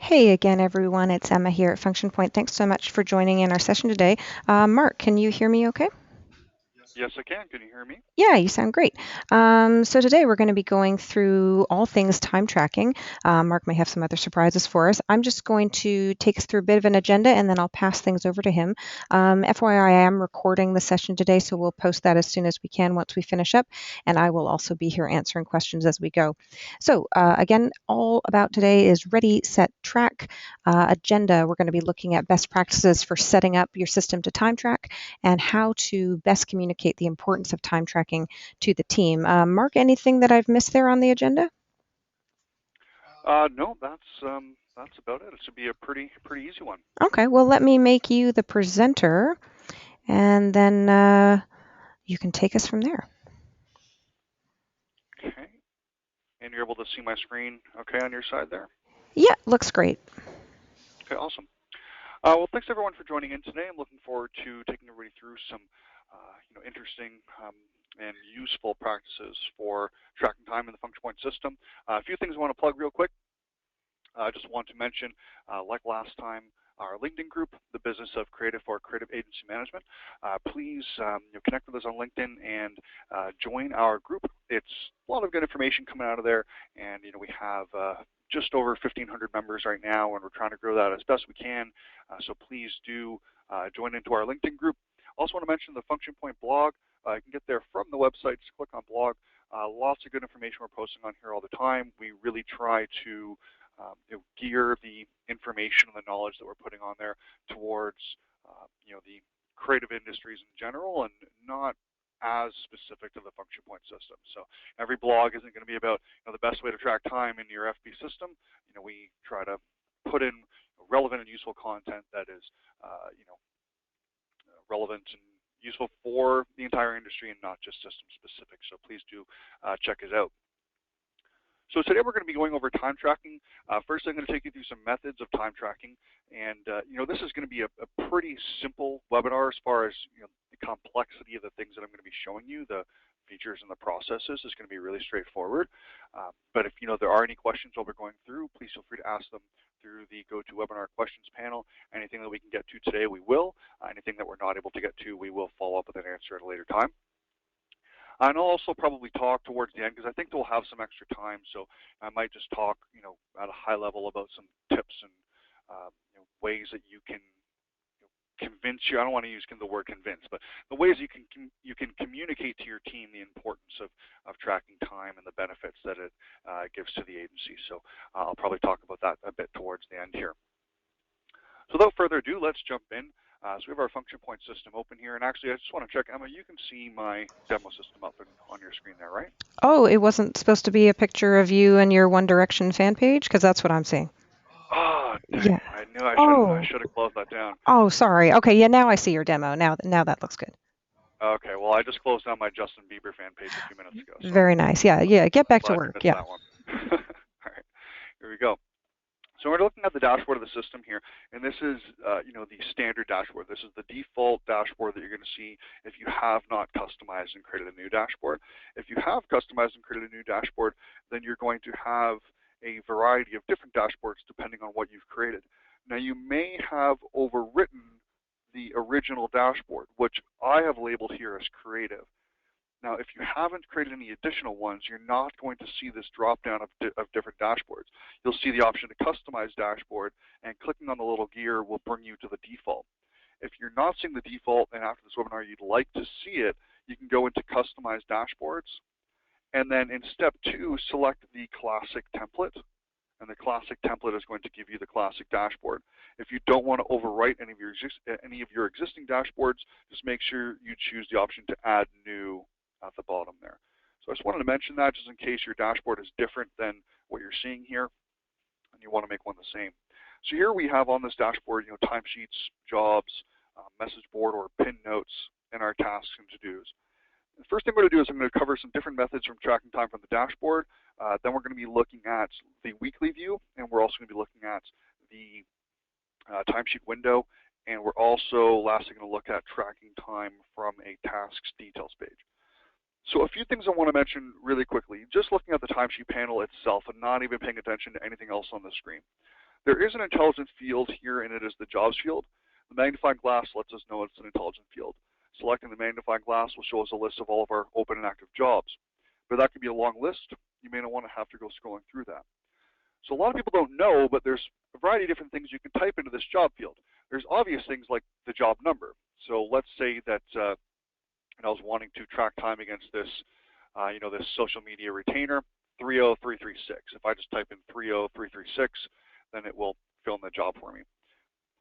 Hey again, everyone. It's Emma here at Function Point. Thanks so much for joining in our session today. Mark, can you hear me okay? Yes, I can. Can you hear me? Yeah, you sound great. So today we're going to be going through all things time tracking. Mark may have some other surprises for us. I'm just going to take us through a bit of an agenda and then I'll pass things over to him. FYI, I am recording the session today, so we'll post that as soon as we can once we finish up, and I will also be here answering questions as we go. So again, all about today is ready, set, track. Agenda, we're going to be looking at best practices for setting up your system to time track and how to best communicate the importance of time tracking to the team. Mark, anything that I've missed there on the agenda? No, that's about it. It should be a pretty easy one. Okay, well, let me make you the presenter, and then you can take us from there. Okay. And you're able to see my screen okay on your side there? Yeah, looks great. Okay, awesome. Well, thanks everyone for joining in today. I'm looking forward to taking everybody through some, interesting and useful practices for tracking time in the function point system. A few things I want to plug real quick. I just want to mention, like last time, our LinkedIn group, the business of creative or creative agency management. Please connect with us on LinkedIn and join our group. It's a lot of good information coming out of there, and we have just over 1,500 members right now, and we're trying to grow that as best we can. So please do join into our LinkedIn group. Also want to mention the Function Point blog. You can get there from the website. Just click on blog. Lots of good information we're posting on here all the time. We really try to gear the information and the knowledge that we're putting on there towards the creative industries in general, and not as specific to the function point system. So every blog isn't going to be about the best way to track time in your FB system. We try to put in relevant and useful content that is relevant and useful for the entire industry and not just system specific. So please do check it out. So today we're going to be going over time tracking. First, I'm going to take you through some methods of time tracking, and this is going to be a pretty simple webinar as far as the complexity of the things that I'm going to be showing you. The features and the processes is going to be really straightforward. But if there are any questions while we're going through, please feel free to ask them through the GoToWebinar questions panel. Anything that we can get to today, we will. Anything that we're not able to get to, we will follow up with an answer at a later time. And I'll also probably talk towards the end because I think we'll have some extra time. So I might just talk, at a high level about some tips and ways that you can convince you. I don't want to use the word convince, but the ways you can communicate to your team the importance of tracking time and the benefits that it gives to the agency. So I'll probably talk about that a bit towards the end here. So without further ado, let's jump in. So we have our function point system open here, and actually I just want to check, Emma, you can see my demo system up on your screen there, right? Oh, it wasn't supposed to be a picture of you and your One Direction fan page? Because that's what I'm seeing. Oh, dang, Yeah. I knew I Oh. should have closed that down. Oh, sorry. Okay, yeah, now I see your demo. Now that looks good. Okay, well, I just closed down my Justin Bieber fan page a few minutes ago, so Very nice. Yeah, yeah. Get I'm back to glad you work. missed Yeah. that one. All right, here we go. So we're looking at the dashboard of the system here, and this is, the standard dashboard. This is the default dashboard that you're going to see if you have not customized and created a new dashboard. If you have customized and created a new dashboard, then you're going to have a variety of different dashboards depending on what you've created. Now, you may have overwritten the original dashboard, which I have labeled here as creative. Now, if you haven't created any additional ones, you're not going to see this drop down of different dashboards. You'll see the option to customize dashboard, and clicking on the little gear will bring you to the default. If you're not seeing the default and after this webinar you'd like to see it, you can go into customize dashboards, and then in step 2, select the classic template. And the classic template is going to give you the classic dashboard. If you don't want to overwrite any of your existing dashboards, just make sure you choose the option to add new at the bottom there. So I just wanted to mention that just in case your dashboard is different than what you're seeing here and you want to make one the same. So here we have on this dashboard, timesheets, jobs, message board or pin notes, and our tasks and to-dos. The first thing we're going to do is I'm going to cover some different methods from tracking time from the dashboard. Then we're going to be looking at the weekly view, and we're also going to be looking at the timesheet window, and we're also lastly going to look at tracking time from a tasks details page. So a few things I want to mention really quickly, just looking at the timesheet panel itself and not even paying attention to anything else on the screen. There is an intelligent field here, and it is the jobs field. The magnifying glass lets us know it's an intelligent field. Selecting the magnifying glass will show us a list of all of our open and active jobs. But that could be a long list. You may not want to have to go scrolling through that. So a lot of people don't know, but there's a variety of different things you can type into this job field. There's obvious things like the job number. So let's say that I was wanting to track time against this, this social media retainer, 30336. If I just type in 30336, then it will fill in the job for me.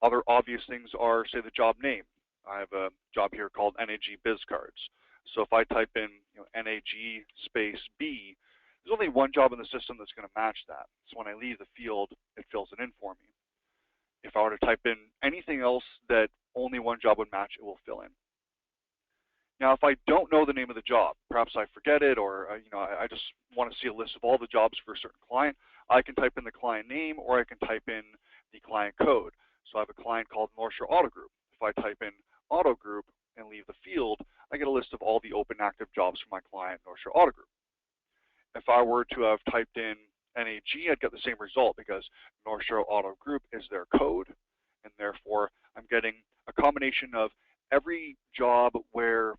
Other obvious things are, say, the job name. I have a job here called NAG Biz Cards. So if I type in NAG space B, there's only one job in the system that's going to match that. So when I leave the field, it fills it in for me. If I were to type in anything else that only one job would match, it will fill in. Now, if I don't know the name of the job, perhaps I forget it, or I just want to see a list of all the jobs for a certain client, I can type in the client name, or I can type in the client code. So I have a client called North Shore Auto Group. If I type in Auto Group and leave the field, I get a list of all the open active jobs for my client, North Shore Auto Group. If I were to have typed in NAG, I'd get the same result because North Shore Auto Group is their code, and therefore I'm getting a combination of every job where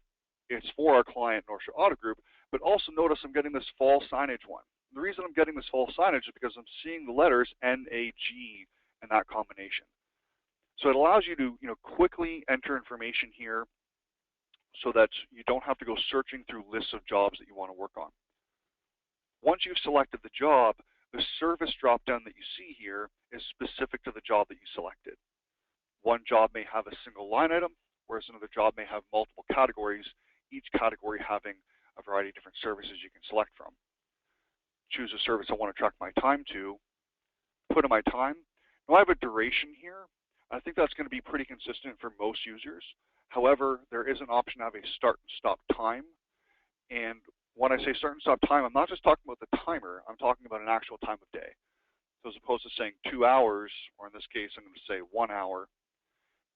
it's for our client, North Shore Auto Group, but also notice I'm getting this fall signage one. The reason I'm getting this fall signage is because I'm seeing the letters NAG in that combination. So it allows you to quickly enter information here so that you don't have to go searching through lists of jobs that you want to work on. Once you've selected the job, the service drop-down that you see here is specific to the job that you selected. One job may have a single line item, whereas another job may have multiple categories, each category having a variety of different services you can select from. Choose a service I want to track my time to, put in my time. Now I have a duration here. I think that's going to be pretty consistent for most users. However, there is an option to have a start and stop time. And when I say start and stop time, I'm not just talking about the timer, I'm talking about an actual time of day. So as opposed to saying 2 hours, or in this case, I'm going to say 1 hour,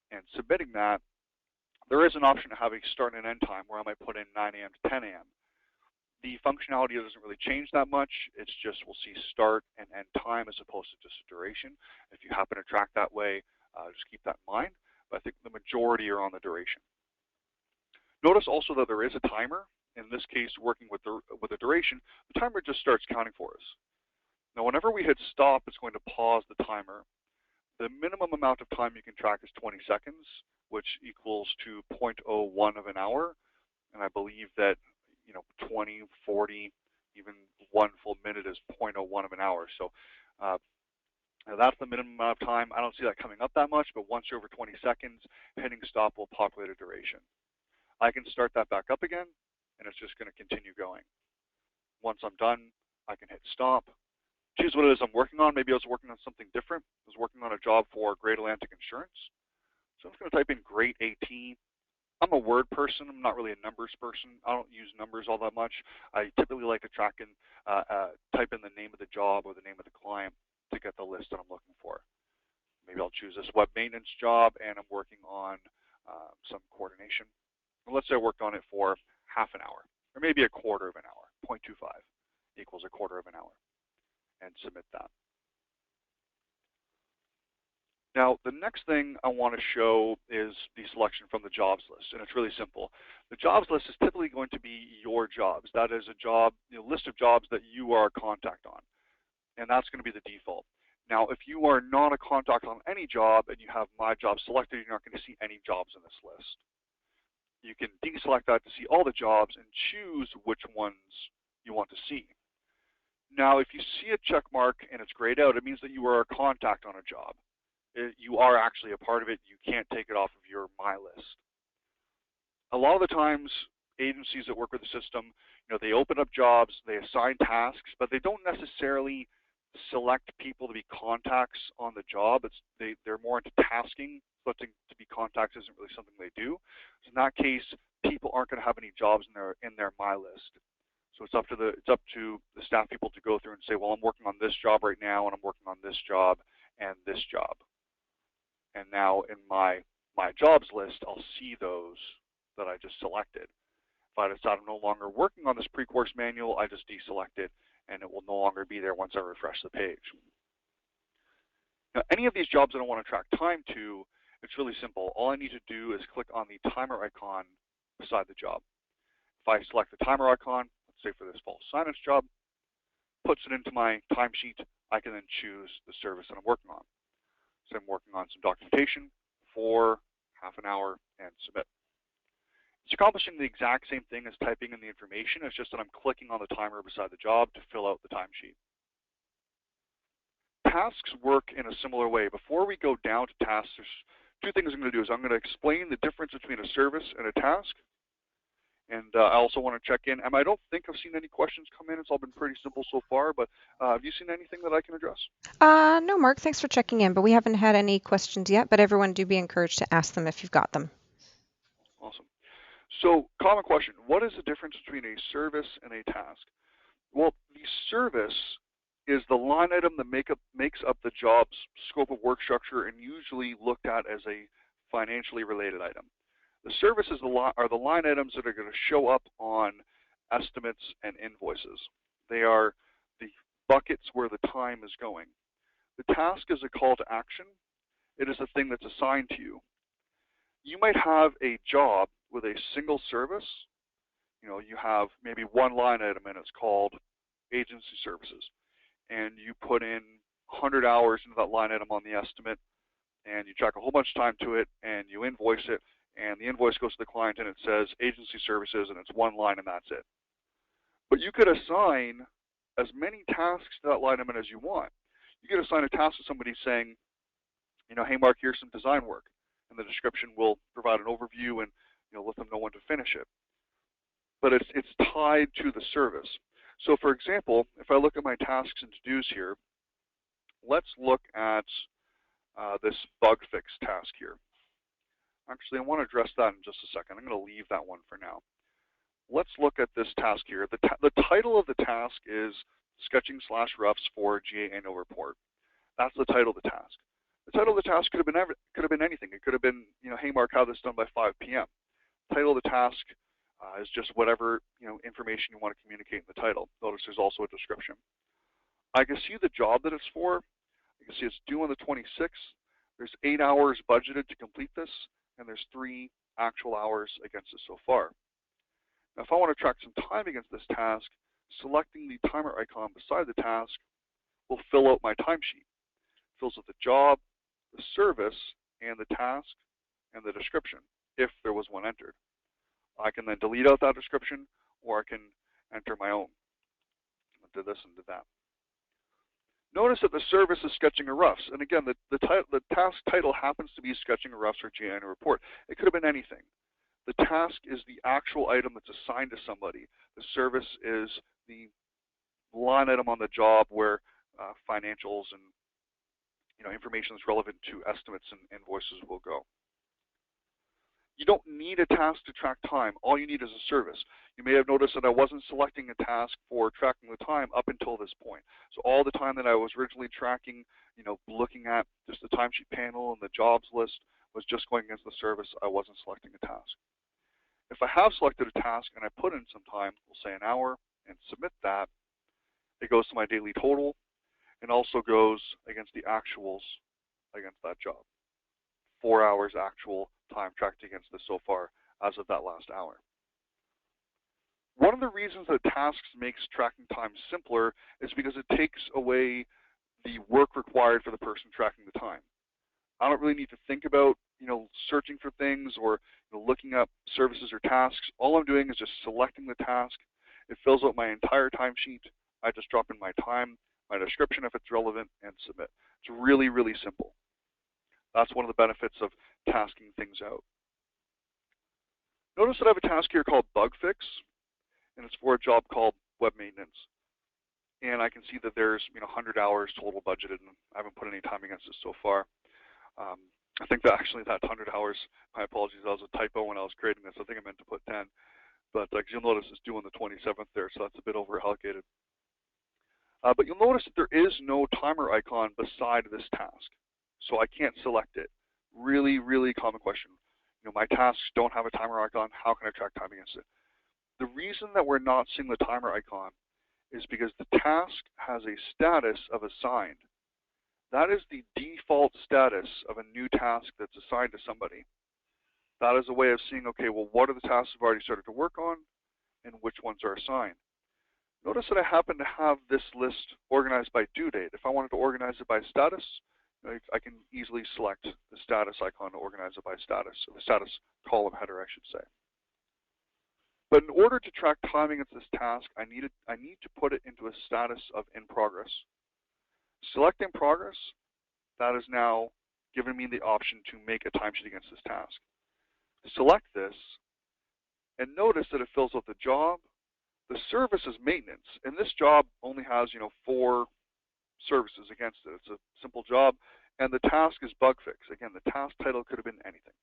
and submitting that, there is an option to have a start and end time where I might put in 9 a.m. to 10 a.m. The functionality doesn't really change that much. It's just we'll see start and end time as opposed to just a duration. If you happen to track that way, just keep that in mind. But I think the majority are on the duration. Notice also that there is a timer. In this case, working with the duration, the timer just starts counting for us. Now, whenever we hit stop, it's going to pause the timer. The minimum amount of time you can track is 20 seconds, which equals to 0.01 of an hour. And I believe that 20, 40, even 1 full minute is 0.01 of an hour. So that's the minimum amount of time. I don't see that coming up that much, but once you're over 20 seconds, hitting stop will populate a duration. I can start that back up again, and it's just going to continue going. Once I'm done, I can hit stop. Choose what it is I'm working on. Maybe I was working on something different. I was working on a job for Great Atlantic Insurance. So I'm just going to type in Great AT. I'm a word person. I'm not really a numbers person. I don't use numbers all that much. I typically like to type in the name of the job or the name of the client to get the list that I'm looking for. Maybe I'll choose this web maintenance job, and I'm working on some coordination. And let's say I worked on it for half an hour, or maybe a quarter of an hour. 0.25 equals a quarter of an hour, and submit that. Now, the next thing I want to show is the selection from the jobs list, and it's really simple. The jobs list is typically going to be your jobs. That is a job, list of jobs that you are a contact on, and that's going to be the default. Now, if you are not a contact on any job and you have my job selected, you're not going to see any jobs in this list. You can deselect that to see all the jobs and choose which ones you want to see. Now, if you see a check mark and it's grayed out, it means that you are a contact on a job. You are actually a part of it. You can't take it off of your My List. A lot of the times, agencies that work with the system, they open up jobs, they assign tasks, but they don't necessarily select people to be contacts on the job. They're more into tasking. Selecting to be contacts isn't really something they do. So in that case, people aren't going to have any jobs in their My List. So it's up to the staff people to go through and say, well, I'm working on this job right now, and I'm working on this job and this job. And now in my jobs list, I'll see those that I just selected. If I decide I'm no longer working on this pre-course manual, I just deselect it, and it will no longer be there once I refresh the page. Now, any of these jobs that I want to track time to, it's really simple. All I need to do is click on the timer icon beside the job. If I select the timer icon, let's say for this fall science job, puts it into my timesheet, I can then choose the service that I'm working on. So I'm working on some documentation for half an hour and submit. It's accomplishing the exact same thing as typing in the information. It's just that I'm clicking on the timer beside the job to fill out the timesheet. Tasks work in a similar way. Before we go down to tasks, there's two things I'm going to do. Is I'm going to explain the difference between a service and a task. And I also want to check in. I don't think I've seen any questions come in. It's all been pretty simple so far, but have you seen anything that I can address? No, Mark, thanks for checking in, but we haven't had any questions yet, but everyone do be encouraged to ask them if you've got them. Awesome. So, common question, what is the difference between a service and a task? Well, the service is the line item that makes up the job's scope of work structure and usually looked at as a financially related item. The services are the line items that are going to show up on estimates and invoices. They are the buckets where the time is going. The task is a call to action. It is a thing that's assigned to you. You might have a job with a single service. You have maybe one line item and it's called agency services. And you put in 100 hours into that line item on the estimate, and you track a whole bunch of time to it, and you invoice it, and the invoice goes to the client and it says agency services, and it's one line and that's it. But you could assign as many tasks to that line item as you want. You could assign a task to somebody saying, hey Mark, here's some design work, and the description will provide an overview and let them know when to finish it. But it's tied to the service. So for example, if I look at my tasks and to-dos here, let's look at this bug fix task here. Actually, I want to address that in just a second. I'm going to leave that one for now. Let's look at this task here. The title of the task is Sketching/Roughs for GA Annual Report. That's the title of the task. The title of the task could have been anything. It could have been, hey Mark, have this done by 5 p.m. Title of the task is just whatever information you want to communicate in the title. Notice there's also a description. I can see the job that it's for. You can see it's due on the 26th. There's 8 hours budgeted to complete this, and there's 3 actual hours against it so far. Now, if I want to track some time against this task, selecting the timer icon beside the task will fill out my timesheet. It fills out the job, the service, and the task, and the description, if there was one entered. I can then delete out that description, or I can enter my own. I did this and did that. Notice that the service is Sketching a Roughs, and again, the task title happens to be Sketching a Roughs for GA Annual Report. It could have been anything. The task is the actual item that's assigned to somebody. The service is the line item on the job where financials and information that's relevant to estimates and invoices will go. You don't need a task to track time. All you need is a service. You may have noticed that I wasn't selecting a task for tracking the time up until this point. So all the time that I was originally tracking, looking at just the timesheet panel and the jobs list was just going against the service. I wasn't selecting a task. If I have selected a task and I put in some time, we'll say an hour, and submit that, it goes to my daily total and also goes against the actuals against that job. 4 hours actual time tracked against this so far as of that last hour. One of the reasons that tasks makes tracking time simpler is because it takes away the work required for the person tracking the time. I don't really need to think about searching for things or looking up services or tasks. All I'm doing is just selecting the task. It fills out my entire timesheet. I just drop in my time, my description if it's relevant, and submit. It's really, really simple. That's one of the benefits of tasking things out. Notice that I have a task here called Bug Fix, and it's for a job called Web Maintenance. And I can see that there's 100 hours total budgeted, and I haven't put any time against it so far. I think that actually that 100 hours, my apologies, that was a typo when I was creating this. I think I meant to put 10. But you'll notice it's due on the 27th there, so that's a bit over allocated. But you'll notice that there is no timer icon beside this task, so I can't select it. Really, really common question. My tasks don't have a timer icon. How can I track time against it? The reason that we're not seeing the timer icon is because the task has a status of assigned. That is the default status of a new task that's assigned to somebody. That is a way of seeing, okay, well, what are the tasks I've already started to work on and which ones are assigned. Notice that I happen to have this list organized by due date. If I wanted to organize it by status, I can easily select the status icon to organize it by status, or the status column header, I should say. But in order to track timing of this task, I need to put it into a status of in progress. Select in progress, that is now giving me the option to make a timesheet against this task. Select this, and notice that it fills out the job. The service is maintenance, and this job only has 4 services against it. It's a simple job, and the task is bug fix. Again, the task title could have been anything.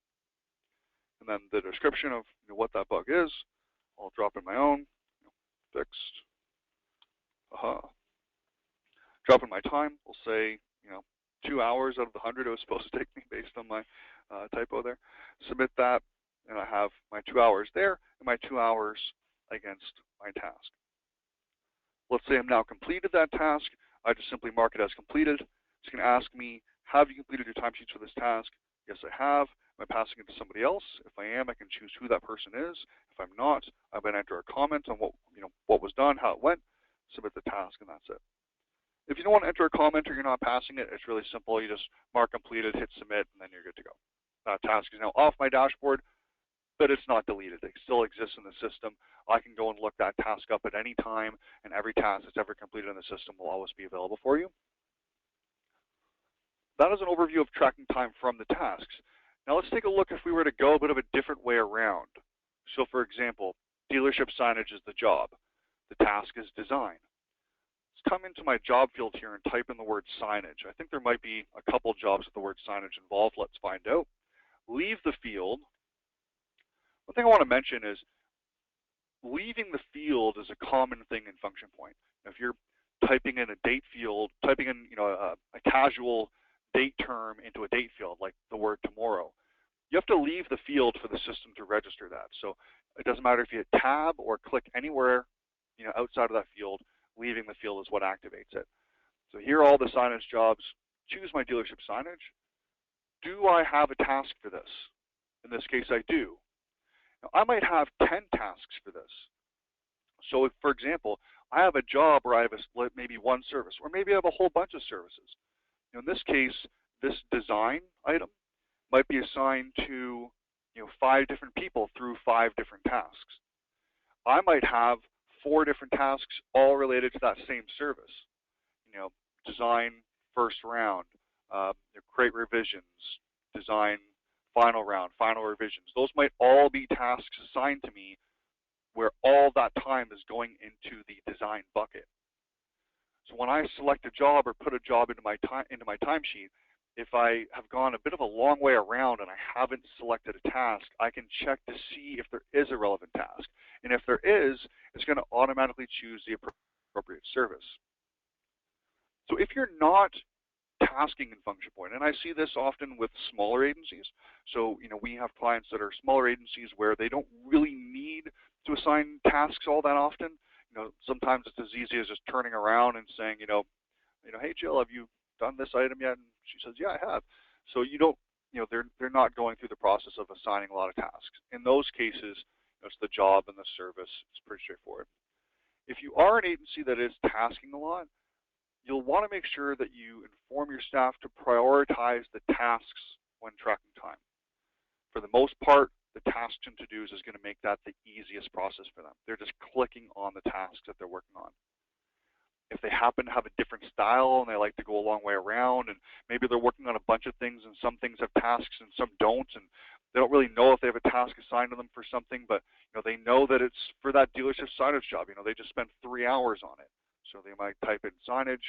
And then the description of what that bug is, I'll drop in my own, fixed. Drop in my time, we'll say 2 hours out of the 100 it was supposed to take me based on my typo there. Submit that, and I have my 2 hours there and my 2 hours against my task. Let's say I'm now completed that task. I just simply mark it as completed. It's going to ask me, have you completed your timesheets for this task? Yes, I have. Am I passing it to somebody else? If I am, I can choose who that person is. If I'm not, I'm going to enter a comment on what was done, how it went, submit the task, and that's it. If you don't want to enter a comment or you're not passing it, it's really simple. You just mark completed, hit submit, and then you're good to go. That task is now off my dashboard, but it's not deleted. It still exists in the system. I can go and look that task up at any time, and every task that's ever completed in the system will always be available for you. That is an overview of tracking time from the tasks. Now let's take a look if we were to go a bit of a different way around. So for example, dealership signage is the job. The task is design. Let's come into my job field here and type in the word signage. I think there might be a couple jobs with the word signage involved. Let's find out. Leave the field. One thing I want to mention is leaving the field is a common thing in function point. If you're typing in a date field, typing in a casual date term into a date field, like the word tomorrow, you have to leave the field for the system to register that. So it doesn't matter if you hit tab or click anywhere outside of that field, leaving the field is what activates it. So here are all the signage jobs. Choose my dealership signage. Do I have a task for this? In this case, I do. Now, I might have 10 tasks for this. So if, for example, I have a job where I have maybe one service, or maybe I have a whole bunch of services. In this case, this design item might be assigned to 5 different people through 5 different tasks. I might have 4 different tasks all related to that same service. Design first round, create revisions, design final round, final revisions. Those might all be tasks assigned to me where all that time is going into the design bucket. So when I select a job or put a job into my timesheet, if I have gone a bit of a long way around and I haven't selected a task, I can check to see if there is a relevant task. And if there is, it's going to automatically choose the appropriate service. So if you're not tasking in function point, and I see this often with smaller agencies. So we have clients that are smaller agencies where they don't really need to assign tasks all that often. Sometimes it's as easy as just turning around and saying, hey Jill, have you done this item yet? And she says, yeah, I have. So they're not going through the process of assigning a lot of tasks. In those cases, it's the job and the service. It's pretty straightforward. If you are an agency that is tasking a lot, you'll want to make sure that you inform your staff to prioritize the tasks when tracking time. For the most part, the tasks and to-dos is going to make that the easiest process for them. They're just clicking on the tasks that they're working on. If they happen to have a different style and they like to go a long way around, and maybe they're working on a bunch of things and some things have tasks and some don't, and they don't really know if they have a task assigned to them for something, but they know that it's for that dealership signage job. They just spent 3 hours on it. So they might type in signage,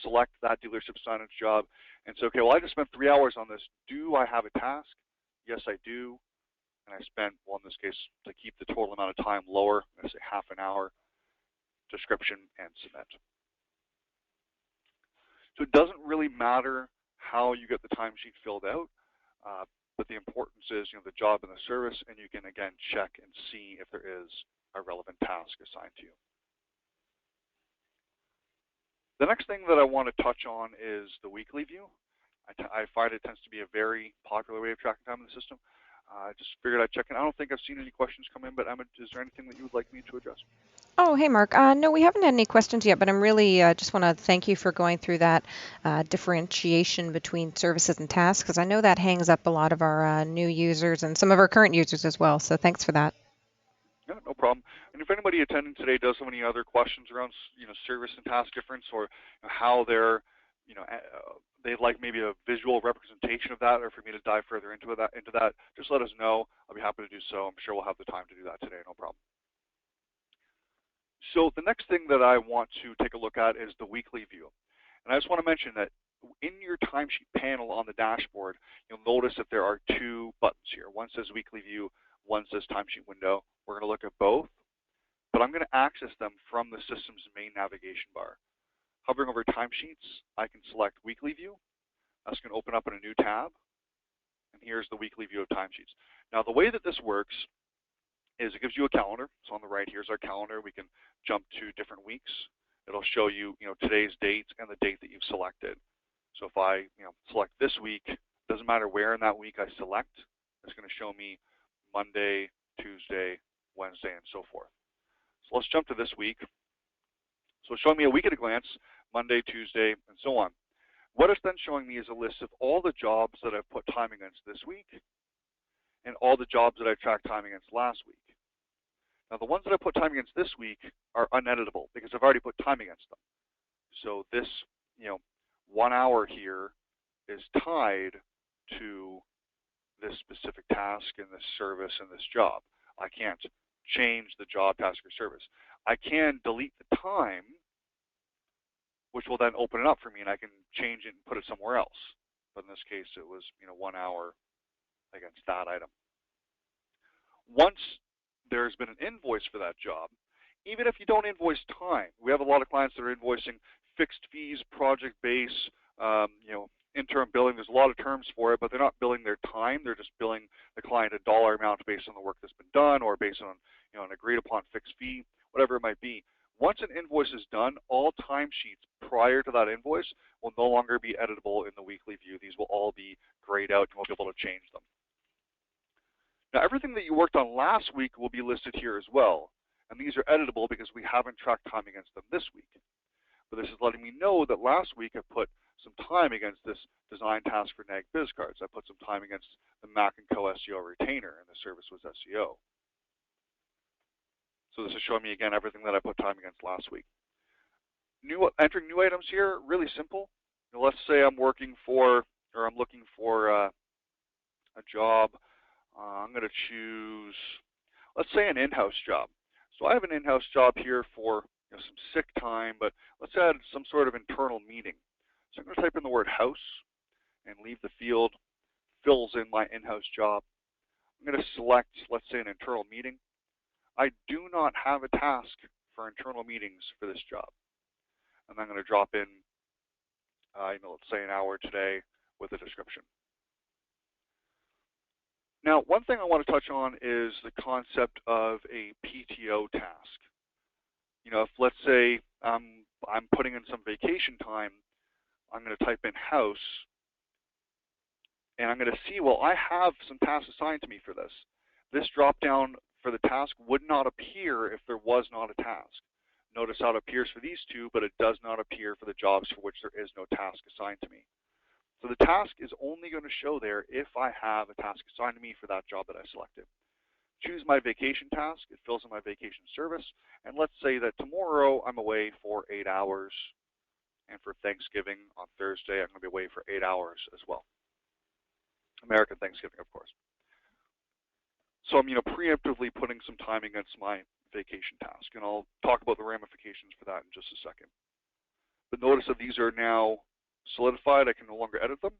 select that dealership signage job, and say, okay, well, I just spent 3 hours on this. Do I have a task? Yes, I do. And I spent, well, in this case, to keep the total amount of time lower, I'm going to say half an hour, description, and submit. So it doesn't really matter how you get the timesheet filled out, but the importance is, the job and the service, and you can, again, check and see if there is a relevant task assigned to you. The next thing that I want to touch on is the weekly view. I find it tends to be a very popular way of tracking time in the system. I just figured I'd check in. I don't think I've seen any questions come in, but Emma, is there anything that you would like me to address? Oh, hey, Mark. No, we haven't had any questions yet, but I'm really just want to thank you for going through that differentiation between services and tasks, because I know that hangs up a lot of our new users and some of our current users as well. So thanks for that. Yeah, no problem. And if anybody attending today does have any other questions around, service and task difference, or how they'd like maybe a visual representation of that, or for me to dive further into that, just let us know. I'll be happy to do so. I'm sure we'll have the time to do that today. No problem. So the next thing that I want to take a look at is the weekly view. And I just want to mention that in your timesheet panel on the dashboard, you'll notice that there are two buttons here. One says weekly view, one says timesheet window. We're going to look at both, but I'm going to access them from the system's main navigation bar. Hovering over timesheets, I can select weekly view. That's going to open up in a new tab, and here's the weekly view of timesheets. Now the way that this works is it gives you a calendar. So on the right, here's our calendar. We can jump to different weeks. It'll show you, today's date and the date that you've selected. So if I, select this week, doesn't matter where in that week I select, it's going to show me Monday, Tuesday, Wednesday, and so forth. So let's jump to this week. So it's showing me a week at a glance, Monday, Tuesday, and so on. What it's then showing me is a list of all the jobs that I've put time against this week and all the jobs that I've tracked time against last week. Now the ones that I put time against this week are uneditable because I've already put time against them. So this, 1 hour here is tied to this specific task and this service and this job. I can't change the job, task, or service. I can delete the time, which will then open it up for me, and I can change it and put it somewhere else. But in this case, it was 1 hour against that item. Once there's been an invoice for that job, even if you don't invoice time, we have a lot of clients that are invoicing fixed fees, project base, interim billing. There's a lot of terms for it, but they're not billing their time. They're just billing the client a dollar amount based on the work that's been done, or based on an agreed upon fixed fee, whatever it might be. Once an invoice is done, all timesheets prior to that invoice will no longer be editable in the weekly view. These will all be grayed out, and we'll be able to change them. Now, everything that you worked on last week will be listed here as well, and these are editable because we haven't tracked time against them this week. But this is letting me know that last week I put some time against this design task for NAG biz cards. I put some time against the Mac & Co. SEO retainer, and the service was SEO. So this is showing me again everything that I put time against last week. Entering new items here, really simple. Let's say I'm looking for a job. I'm going to choose, let's say, an in-house job. So I have an in-house job here for some sick time, but let's add some sort of internal meeting. So I'm going to type in the word house and leave the field, fills in my in-house job. I'm going to select, let's say, an internal meeting. I do not have a task for internal meetings for this job. And I'm going to drop in, let's say an hour today with a description. Now, one thing I want to touch on is the concept of a PTO task. If let's say I'm putting in some vacation time, I'm going to type in house, and I'm going to see, well, I have some tasks assigned to me for this. This drop-down for the task would not appear if there was not a task. Notice how it appears for these two, but it does not appear for the jobs for which there is no task assigned to me. So the task is only going to show there if I have a task assigned to me for that job that I selected. Choose my vacation task. It fills in my vacation service. And let's say that tomorrow I'm away for 8 hours. And for Thanksgiving on Thursday, I'm going to be away for 8 hours as well. American Thanksgiving, of course. So I'm preemptively putting some time against my vacation task. And I'll talk about the ramifications for that in just a second. But notice that these are now solidified. I can no longer edit them.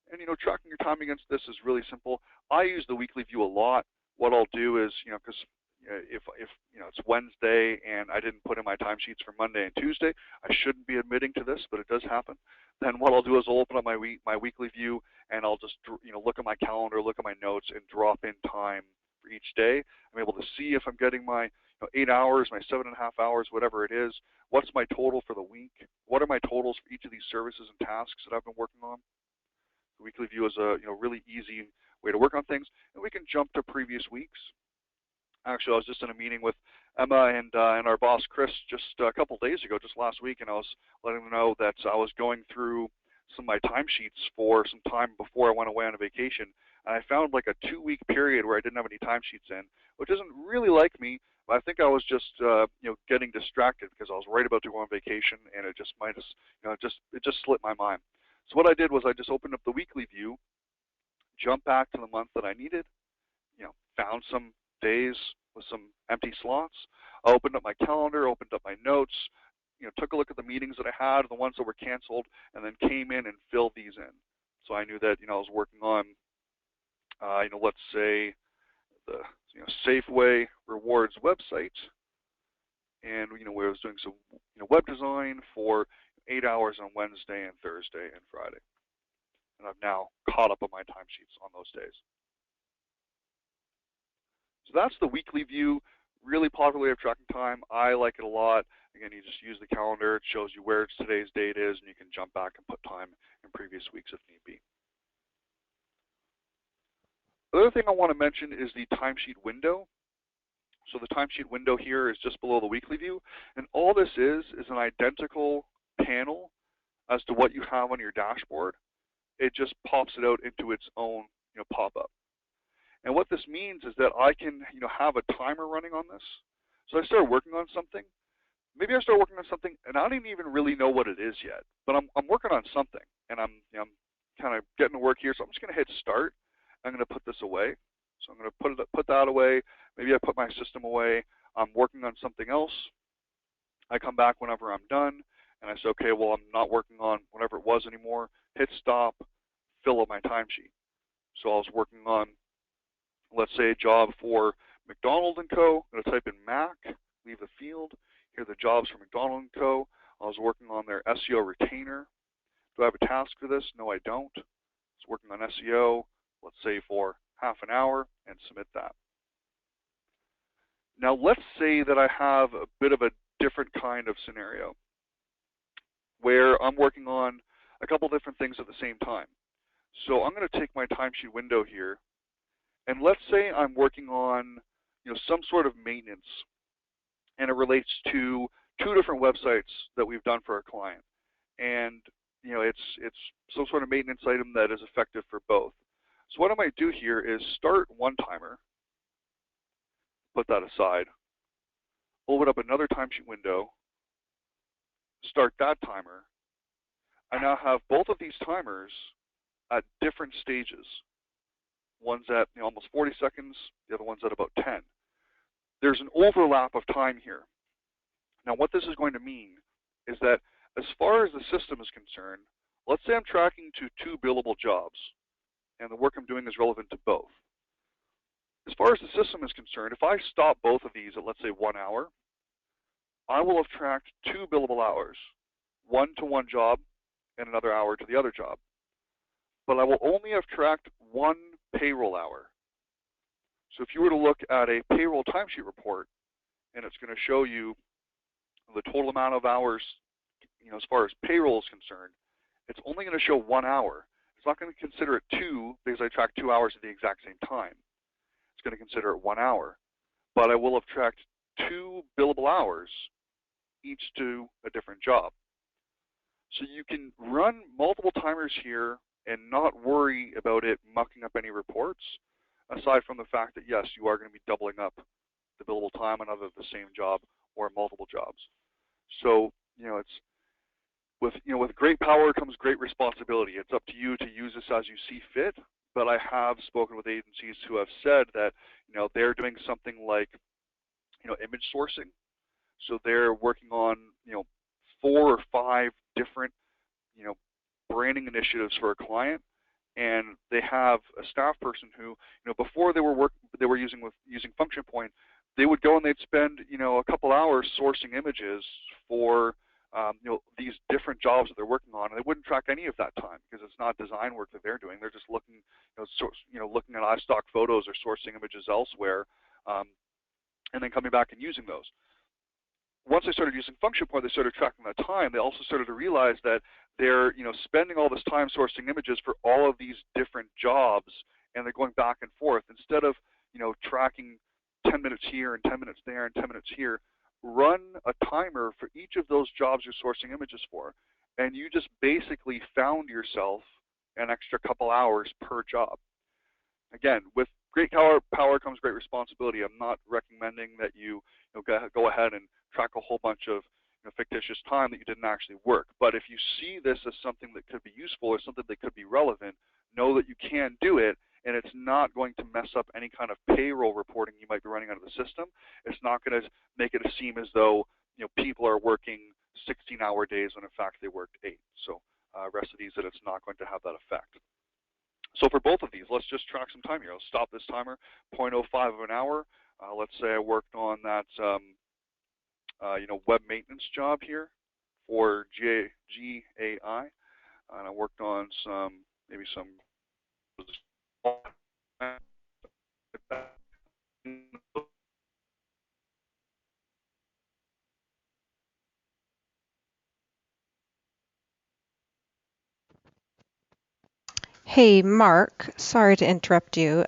And tracking your time against this is really simple. I use the weekly view a lot. What I'll do is, because if it's Wednesday and I didn't put in my timesheets for Monday and Tuesday, I shouldn't be admitting to this, but it does happen. Then what I'll do is I'll open up my weekly view, and I'll just look at my calendar, look at my notes, and drop in time for each day. I'm able to see if I'm getting my 8 hours, my 7.5 hours, whatever it is. What's my total for the week? What are my totals for each of these services and tasks that I've been working on? The weekly view is a really easy way to work on things, and we can jump to previous weeks. Actually, I was just in a meeting with Emma and our boss Chris just a couple days ago, just last week, and I was letting them know that I was going through some of my timesheets for some time before I went away on a vacation, and I found like a 2-week period where I didn't have any timesheets in, which isn't really like me. But I think I was just getting distracted because I was right about to go on vacation, and it just might have it just slipped my mind. So what I did was I just opened up the weekly view, jumped back to the month that I needed, found some days with some empty slots. I opened up my calendar, opened up my notes, took a look at the meetings that I had, the ones that were canceled, and then came in and filled these in. So I knew that I was working on, let's say the Safeway Rewards website, and where I was doing some web design for 8 hours on Wednesday and Thursday and Friday, and I've now caught up on my timesheets on those days. So that's the weekly view. Really popular way of tracking time. I like it a lot. Again, you just use the calendar. It shows you where today's date is, and you can jump back and put time in previous weeks if need be. The other thing I want to mention is the timesheet window. So the timesheet window here is just below the weekly view, and all this is an identical panel as to what you have on your dashboard. It just pops it out into its own pop-up. And what this means is that I can have a timer running on this. So I start working on something. Maybe I start working on something and I don't even really know what it is yet, but I'm working on something, and I'm kind of getting to work here. So I'm just going to hit start. I'm going to put this away. So I'm going to put that away. Maybe I put my system away. I'm working on something else. I come back whenever I'm done, and I say, okay, well, I'm not working on whatever it was anymore. Hit stop, fill up my timesheet. So I was working on, let's say, a job for McDonald & Co. I'm going to type in Mac, leave the field. Here are the jobs for McDonald & Co. I was working on their SEO retainer. Do I have a task for this? No, I don't. I was working on SEO, let's say for half an hour, and submit that. Now let's say that I have a bit of a different kind of scenario where I'm working on a couple different things at the same time. So I'm going to take my timesheet window here, and let's say I'm working on some sort of maintenance, and it relates to 2 different websites that we've done for our client, and it's some sort of maintenance item that is effective for both. So what I might do here is start one timer, put that aside, open up another timesheet window, start that timer. I now have both of these timers at different stages. One's at almost 40 seconds, the other one's at about 10. There's an overlap of time here. Now what this is going to mean is that as far as the system is concerned, let's say I'm tracking to 2 billable jobs, and the work I'm doing is relevant to both. As far as the system is concerned, if I stop both of these at, let's say, 1 hour, I will have tracked 2 billable hours, one to one job and another hour to the other job. But I will only have tracked 1 payroll hour. So if you were to look at a payroll timesheet report, and it's going to show you the total amount of hours, as far as payroll is concerned, it's only going to show 1 hour. It's not going to consider it 2 because I tracked 2 hours at the exact same time. It's going to consider it 1 hour. But I will have tracked 2 billable hours, each to a different job. So you can run multiple timers here and not worry about it mucking up any reports, aside from the fact that, yes, you are going to be doubling up the billable time on either the same job or multiple jobs. So, it's with great power comes great responsibility. It's up to you to use this as you see fit. But I have spoken with agencies who have said that, they're doing something like, image sourcing. So they're working on, 4 or 5 different, branding initiatives for a client, and they have a staff person who, before they were using Function Point, they would go and they'd spend, a couple hours sourcing images for, these different jobs that they're working on, and they wouldn't track any of that time because it's not design work that they're doing. They're just looking, looking at iStock photos or sourcing images elsewhere. and then coming back and using those. Once they started using function point, they started tracking that time. They also started to realize that they're spending all this time sourcing images for all of these different jobs, and they're going back and forth instead of tracking 10 minutes here and 10 minutes there and 10 minutes here. Run a timer for each of those jobs you're sourcing images for, and you just basically found yourself an extra couple hours per job. Again, with great power comes great responsibility. I'm not recommending that you go ahead and track a whole bunch of fictitious time that you didn't actually work. But if you see this as something that could be useful or something that could be relevant, know that you can do it, and it's not going to mess up any kind of payroll reporting you might be running out of the system. It's not going to make it seem as though people are working 16-hour days when in fact they worked 8. So rest of these that it's not going to have that effect. So for both of these, let's just track some time here. I'll stop this timer, 0.05 of an hour. Let's say I worked on that web maintenance job here for GAI, and I worked on maybe some. Hey, Mark, sorry to interrupt you.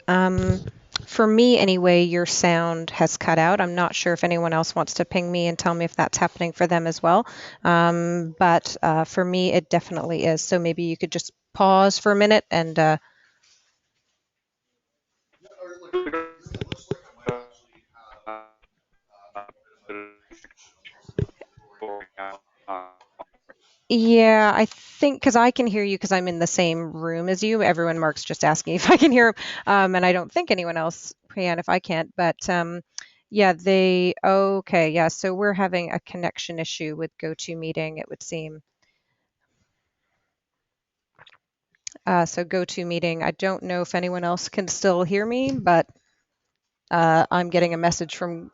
For me, anyway, your sound has cut out. I'm not sure if anyone else wants to ping me and tell me if that's happening for them as well. But for me, it definitely is. So maybe you could just pause for a minute and yeah, I think because I can hear you because I'm in the same room as you. Everyone, Mark's just asking if I can hear him, and I don't think anyone else can if I can't. But yeah, okay, yeah. So we're having a connection issue with GoToMeeting, it would seem. So GoToMeeting, I don't know if anyone else can still hear me, but I'm getting a message from.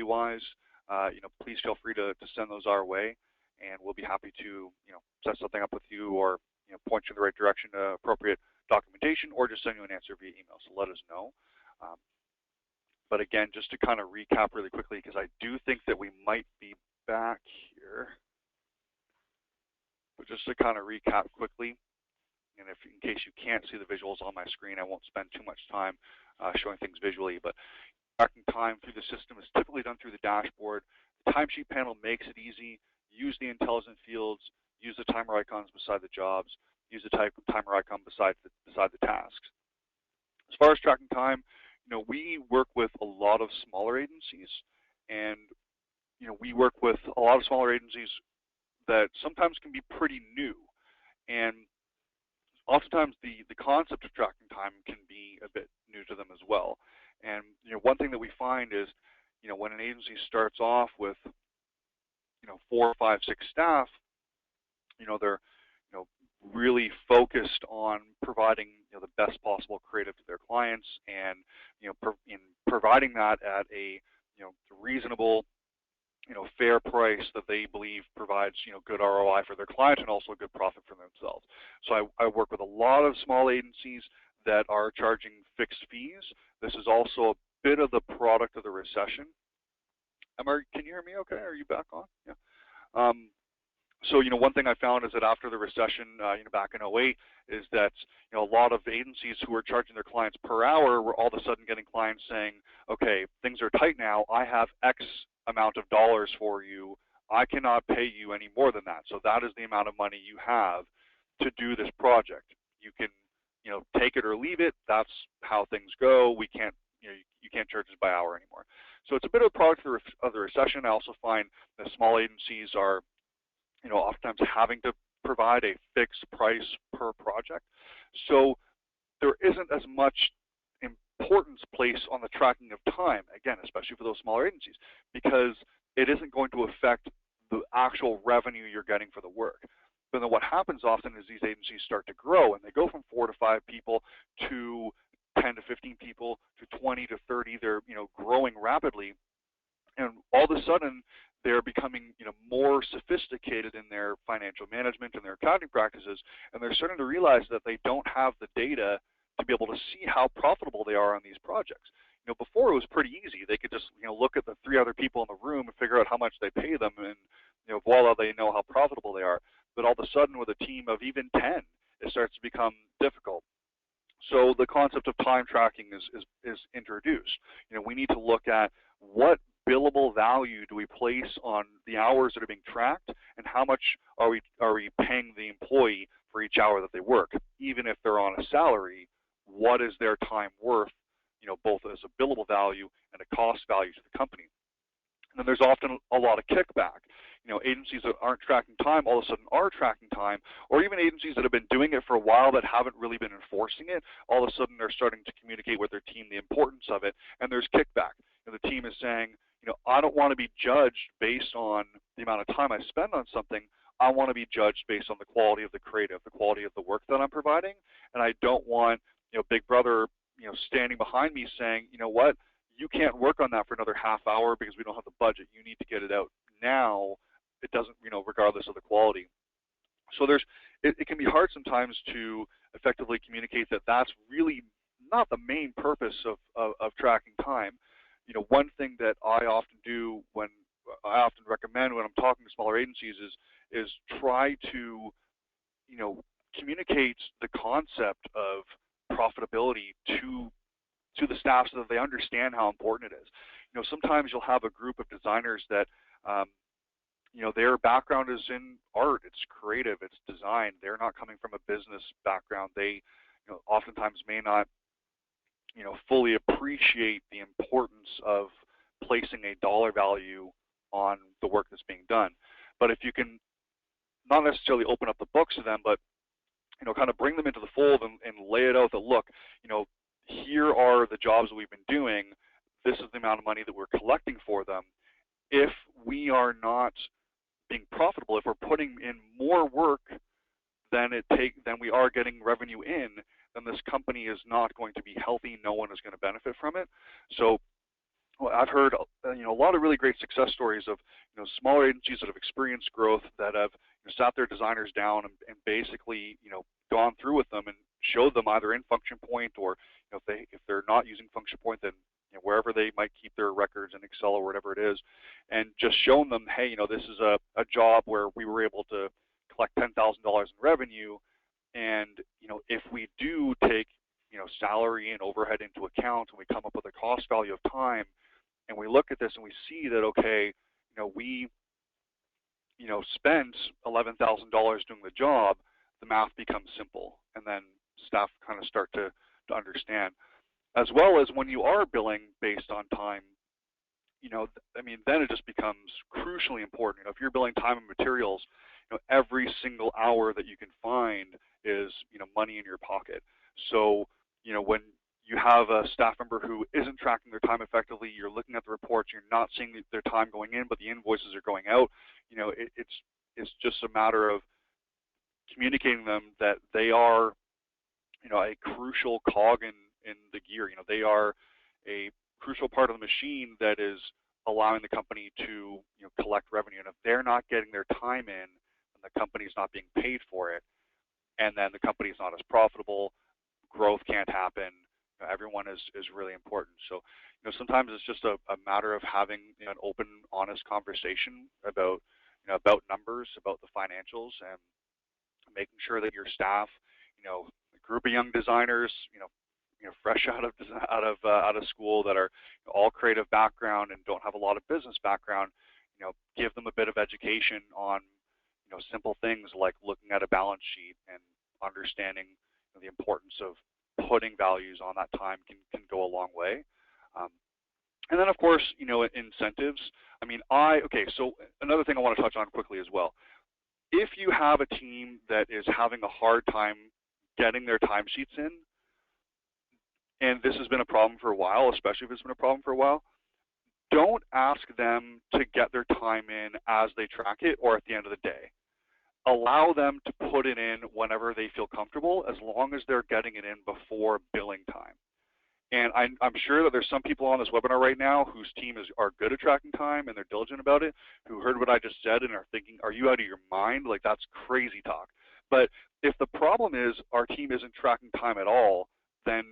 Wise, please feel free to send those our way, and we'll be happy to set something up with you or point you in the right direction to appropriate documentation, or just send you an answer via email. So let us know. Um, but again, just to kind of recap really quickly, because I do think that we might be back here. But just to kind of recap quickly, and if in case you can't see the visuals on my screen, I won't spend too much time showing things visually. But tracking time through the system is typically done through the dashboard. The timesheet panel makes it easy. Use the intelligent fields. Use the timer icons beside the jobs. Use the timer icon beside the tasks. As far as tracking time, we work with a lot of smaller agencies, and we work with a lot of smaller agencies that sometimes can be pretty new, and oftentimes the concept of tracking time can be a bit new to them as well. And one thing that we find is, when an agency starts off with 4, 5, 6 staff, they're really focused on providing the best possible creative to their clients, and in providing that at a reasonable fair price that they believe provides good ROI for their client and also good profit for themselves. So I work with a lot of small agencies that are charging fixed fees. This is also a bit of the product of the recession. Can you hear me okay? Are you back on? Yeah. So one thing I found is that after the recession, back in '08, is that a lot of agencies who were charging their clients per hour were all of a sudden getting clients saying, okay, things are tight now. I have X amount of dollars for you. I cannot pay you any more than that. So that is the amount of money you have to do this project. You can take it or leave it. That's how things go. We can't, you can't charge us by hour anymore. So it's a bit of a product of the recession. I also find that small agencies are, oftentimes having to provide a fixed price per project. So there isn't as much importance placed on the tracking of time, again, especially for those smaller agencies, because it isn't going to affect the actual revenue you're getting for the work. But then what happens often is these agencies start to grow, and they go from 4 to 5 people to 10 to 15 people to 20 to 30. They're growing rapidly, and all of a sudden they're becoming more sophisticated in their financial management and their accounting practices, and they're starting to realize that they don't have the data to be able to see how profitable they are on these projects. Before it was pretty easy. They could just look at the 3 other people in the room and figure out how much they pay them, and voila, they know how profitable they are. But all of a sudden, with a team of even 10, it starts to become difficult. So the concept of time tracking is introduced. We need to look at what billable value do we place on the hours that are being tracked, and how much are we paying the employee for each hour that they work. Even if they're on a salary, what is their time worth, both as a billable value and a cost value to the company. And then there's often a lot of kickback. Agencies that aren't tracking time all of a sudden are tracking time, or even agencies that have been doing it for a while that haven't really been enforcing it, all of a sudden they're starting to communicate with their team the importance of it, and there's kickback. The team is saying, I don't want to be judged based on the amount of time I spend on something. I want to be judged based on the quality of the creative, the quality of the work that I'm providing, and I don't want, Big Brother, standing behind me saying, what, you can't work on that for another half hour because we don't have the budget. You need to get it out now. It doesn't, regardless of the quality. So it can be hard sometimes to effectively communicate that that's really not the main purpose of tracking time. One thing that I often do when I often recommend when I'm talking to smaller agencies is try to, communicate the concept of profitability to the staff so that they understand how important it is. Sometimes you'll have a group of designers that their background is in art, it's creative, it's design. They're not coming from a business background. They, oftentimes may not, fully appreciate the importance of placing a dollar value on the work that's being done. But if you can not necessarily open up the books to them, but kind of bring them into the fold and lay it out that, look, here are the jobs that we've been doing. This is the amount of money that we're collecting for them. If we are not being profitable, if we're putting in more work than we are getting revenue in, then this company is not going to be healthy. No one is going to benefit from it. So I've heard a lot of really great success stories of smaller agencies that have experienced growth, that have sat their designers down and basically gone through with them and showed them either in Function Point, or if they're not using Function Point, then wherever they might keep their records in Excel or whatever it is, and just shown them, hey, this is a job where we were able to collect $10,000 in revenue, and if we do take salary and overhead into account, and we come up with a cost value of time, and we look at this and we see that, okay, we spent $11,000 doing the job, the math becomes simple, and then staff kind of start to understand. As well as when you are billing based on time, then it just becomes crucially important. If you're billing time and materials, every single hour that you can find is, money in your pocket. So, when you have a staff member who isn't tracking their time effectively, you're looking at the reports, you're not seeing their time going in, but the invoices are going out. It's just a matter of communicating them that they are, a crucial cog in the gear. They are a crucial part of the machine that is allowing the company to collect revenue. And if they're not getting their time in, then the company's not being paid for it, and then the company's not as profitable. Growth can't happen. Everyone is really important. So sometimes it's just a matter of having an open, honest conversation about about numbers, about the financials, and making sure that your staff, a group of young designers, fresh out of school, that are all creative background and don't have a lot of business background, give them a bit of education on simple things like looking at a balance sheet and understanding the importance of putting values on that time can go a long way. Um, and then, of course, incentives. I mean, okay, so another thing I want to touch on quickly as well. If you have a team that is having a hard time getting their timesheets in, and this has been a problem for a while, especially if it's been a problem for a while, don't ask them to get their time in as they track it or at the end of the day. Allow them to put it in whenever they feel comfortable, as long as they're getting it in before billing time. And I'm sure that there's some people on this webinar right now whose team are good at tracking time and they're diligent about it, who heard what I just said and are thinking, are you out of your mind? Like, that's crazy talk. But if the problem is our team isn't tracking time at all, then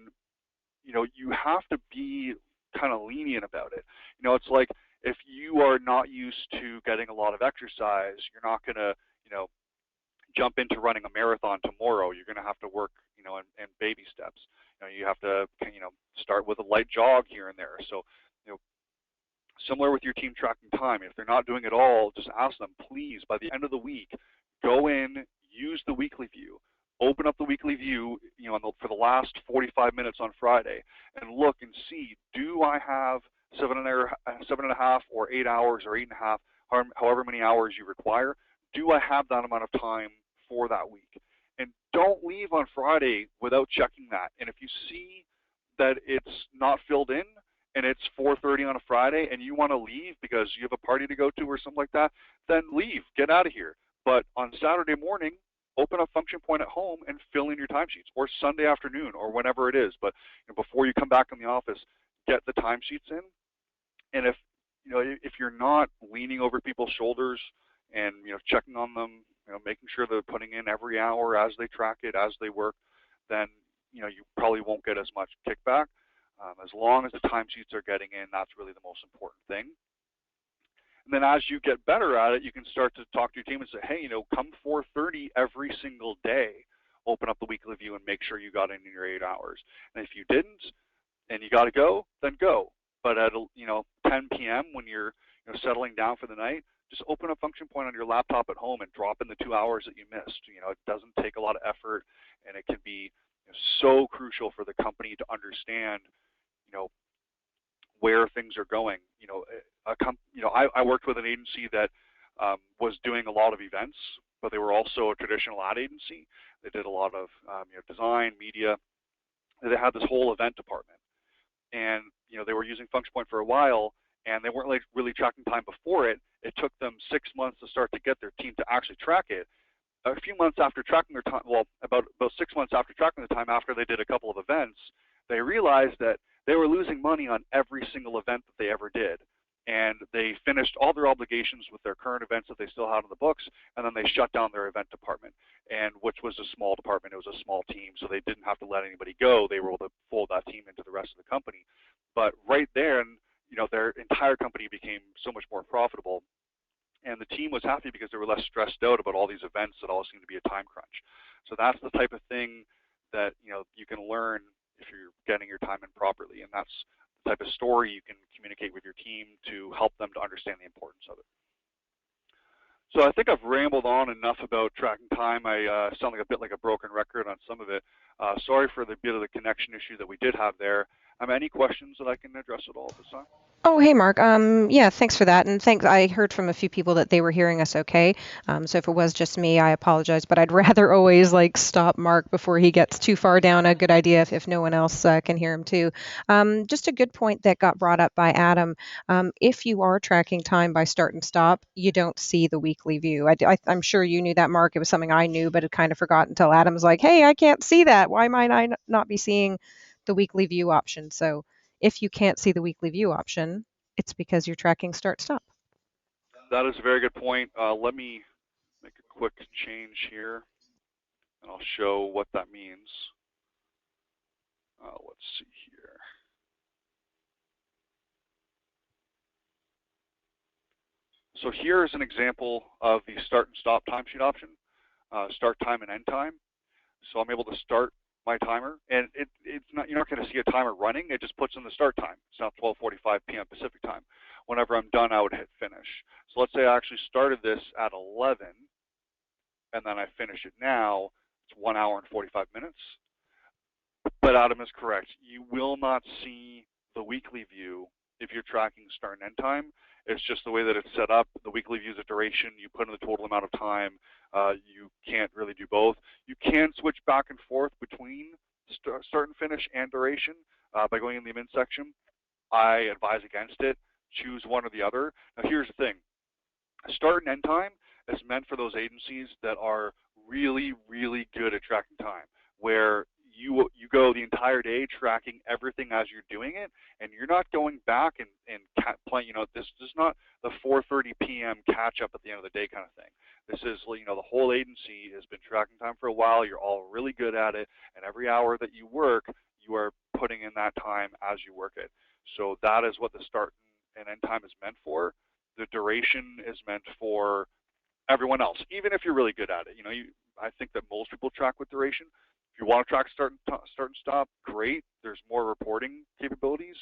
you have to be kind of lenient about it. It's like, if you are not used to getting a lot of exercise, you're not going to, jump into running a marathon tomorrow. You're going to have to work, in baby steps. You have to, start with a light jog here and there. So, similar with your team tracking time. If they're not doing it all, just ask them, please, by the end of the week, go in, use the weekly view, open up the weekly view, for the last 45 minutes on Friday, and look and see, do I have 7.5 or 8 hours or 8.5, however many hours you require? Do I have that amount of time for that week? And don't leave on Friday without checking that. And if you see that it's not filled in and it's 4:30 on a Friday and you want to leave because you have a party to go to or something like that, then leave, get out of here. But on Saturday morning, open up Function Point at home and fill in your timesheets, or Sunday afternoon, or whenever it is. But before you come back in the office, get the timesheets in. And if you're not leaning over people's shoulders and checking on them, making sure they're putting in every hour as they track it, as they work, then you probably won't get as much kickback. As long as the timesheets are getting in, that's really the most important thing. And then as you get better at it, you can start to talk to your team and say, hey, come 4:30 every single day, open up the weekly view and make sure you got in your 8 hours. And if you didn't and you got to go, then go. But at 10 p.m. when you're settling down for the night, just open up Function Point on your laptop at home and drop in the 2 hours that you missed. It doesn't take a lot of effort, and it can be so crucial for the company to understand, where things are going. I worked with an agency that was doing a lot of events, but they were also a traditional ad agency. They did a lot of design, media. They had this whole event department, and they were using Function Point for a while, and they weren't really tracking time before it. It took them 6 months to start to get their team to actually track it. A few months after tracking their time, well, about 6 months after tracking the time, after they did a couple of events, they realized that they were losing money on every single event that they ever did. And they finished all their obligations with their current events that they still had on the books, and then they shut down their event department, and which was a small department. It was a small team, so they didn't have to let anybody go. They were able to fold that team into the rest of the company. But right there, their entire company became so much more profitable, and the team was happy because they were less stressed out about all these events that all seemed to be a time crunch. So that's the type of thing that you can learn if you're getting your time in properly, and that's the type of story you can communicate with your team to help them to understand the importance of it. So I think I've rambled on enough about tracking time. I sound like a bit like a broken record on some of it. Sorry for the bit of the connection issue that we did have there. Any questions that I can address at all at this time? Oh, hey, Mark. Yeah, thanks for that. And thanks. I heard from a few people that they were hearing us okay. So if it was just me, I apologize. But I'd rather always stop Mark before he gets too far down a good idea if no one else can hear him too. Just a good point that got brought up by Adam. If you are tracking time by start and stop, you don't see the weekly view. I'm sure you knew that, Mark. It was something I knew, but had kind of forgot until Adam was like, hey, I can't see that. Why might I not be seeing the weekly view option? So if you can't see the weekly view option, it's because you're tracking start stop. That is a very good point. Let me make a quick change here, and I'll show what that means. Let's see here. So here is an example of the start and stop timesheet option, start time and end time. So I'm able to start my timer, and it's not, you're not going to see a timer running. It just puts in the start time. It's now 12:45 p.m. Pacific time. Whenever I'm done, I would hit finish. So let's say I actually started this at 11, and then I finish it now. It's 1 hour and 45 minutes. But Adam is correct. You will not see the weekly view if you're tracking start and end time. It's just the way that it's set up. The weekly view is a duration. You put in the total amount of time. You can't really do both. You can switch back and forth between start and finish and duration by going in the min section. I advise against it. Choose one or the other. Now, here's the thing. Start and end time is meant for those agencies that are really, really good at tracking time, where you go the entire day tracking everything as you're doing it, and you're not going back and playing. This is not the 4:30 p.m. catch up at the end of the day kind of thing. This is, the whole agency has been tracking time for a while. You're all really good at it, and every hour that you work, you are putting in that time as you work it. So that is what the start and end time is meant for. The duration is meant for everyone else, even if you're really good at it. I think that most people track with duration. If you want to track start and stop, great. There's more reporting capabilities,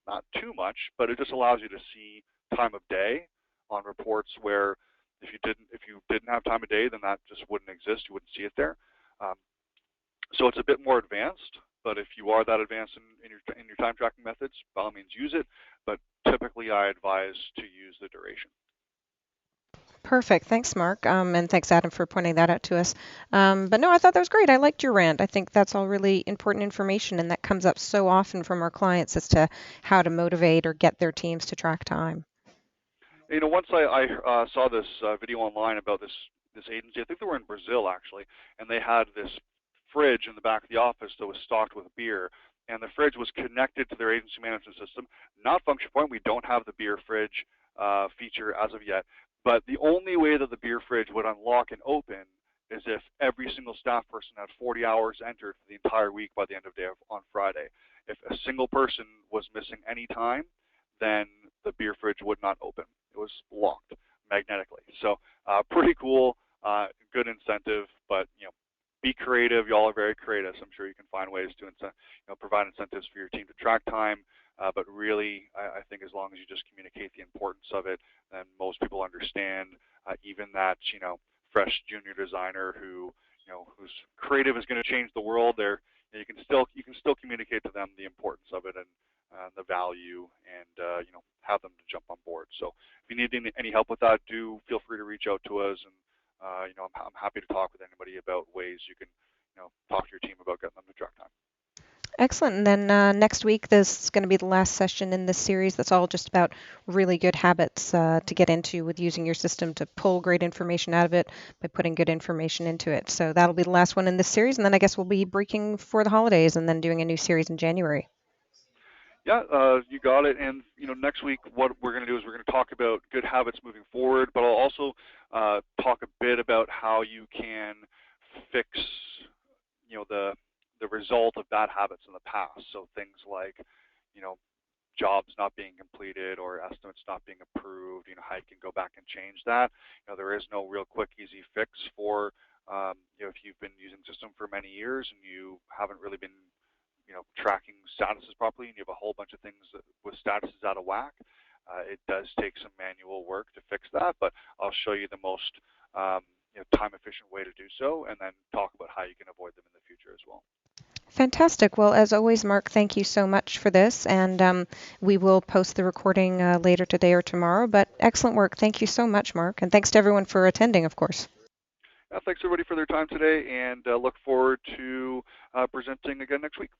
not too much, but it just allows you to see time of day on reports where if you didn't have time of day, then that just wouldn't exist. You wouldn't see it there. Um, so it's a bit more advanced, but if you are that advanced in your time tracking methods, by all means use it. But typically, I advise to use the duration. Perfect. Thanks, Mark. And thanks, Adam, for pointing that out to us. But no, I thought that was great. I liked your rant. I think that's all really important information, and that comes up so often from our clients as to how to motivate or get their teams to track time. Once I saw this video online about this agency, I think they were in Brazil actually, and they had this fridge in the back of the office that was stocked with beer, and the fridge was connected to their agency management system. Not function point. We don't have the beer fridge feature as of yet, but the only way that the beer fridge would unlock and open is if every single staff person had 40 hours entered for the entire week by the end of the day on Friday. If a single person was missing any time, then the beer fridge would not open. It was locked magnetically. So pretty cool, good incentive, but be creative. Y'all are very creative, so I'm sure you can find ways to provide incentives for your team to track time. But really, I think as long as you just communicate the importance of it, then most people understand. Even that fresh junior designer who's creative is going to change the world. You can still communicate to them the importance of it and the value, and have them to jump on board. So if you need any help with that, do feel free to reach out to us, and I'm happy to talk with anybody about ways you can talk to your team about getting them to track time. Excellent. And then next week, this is going to be the last session in this series that's all just about really good habits to get into with using your system to pull great information out of it by putting good information into it. So that'll be the last one in this series. And then I guess we'll be breaking for the holidays and then doing a new series in January. Yeah, you got it. And next week, what we're going to do is we're going to talk about good habits moving forward, but I'll also talk a bit about how you can fix, the result of bad habits in the past. So things like, you know, jobs not being completed or estimates not being approved. How you can go back and change that. There is no real quick, easy fix for, if you've been using the system for many years and you haven't really been tracking statuses properly, and you have a whole bunch of things with statuses out of whack. It does take some manual work to fix that, but I'll show you the most time-efficient way to do so, and then talk about how you can avoid them in the future as well. Fantastic. Well, as always, Mark, thank you so much for this. And we will post the recording later today or tomorrow. But excellent work. Thank you so much, Mark. And thanks to everyone for attending, of course. Thanks everybody for their time today, and look forward to presenting again next week.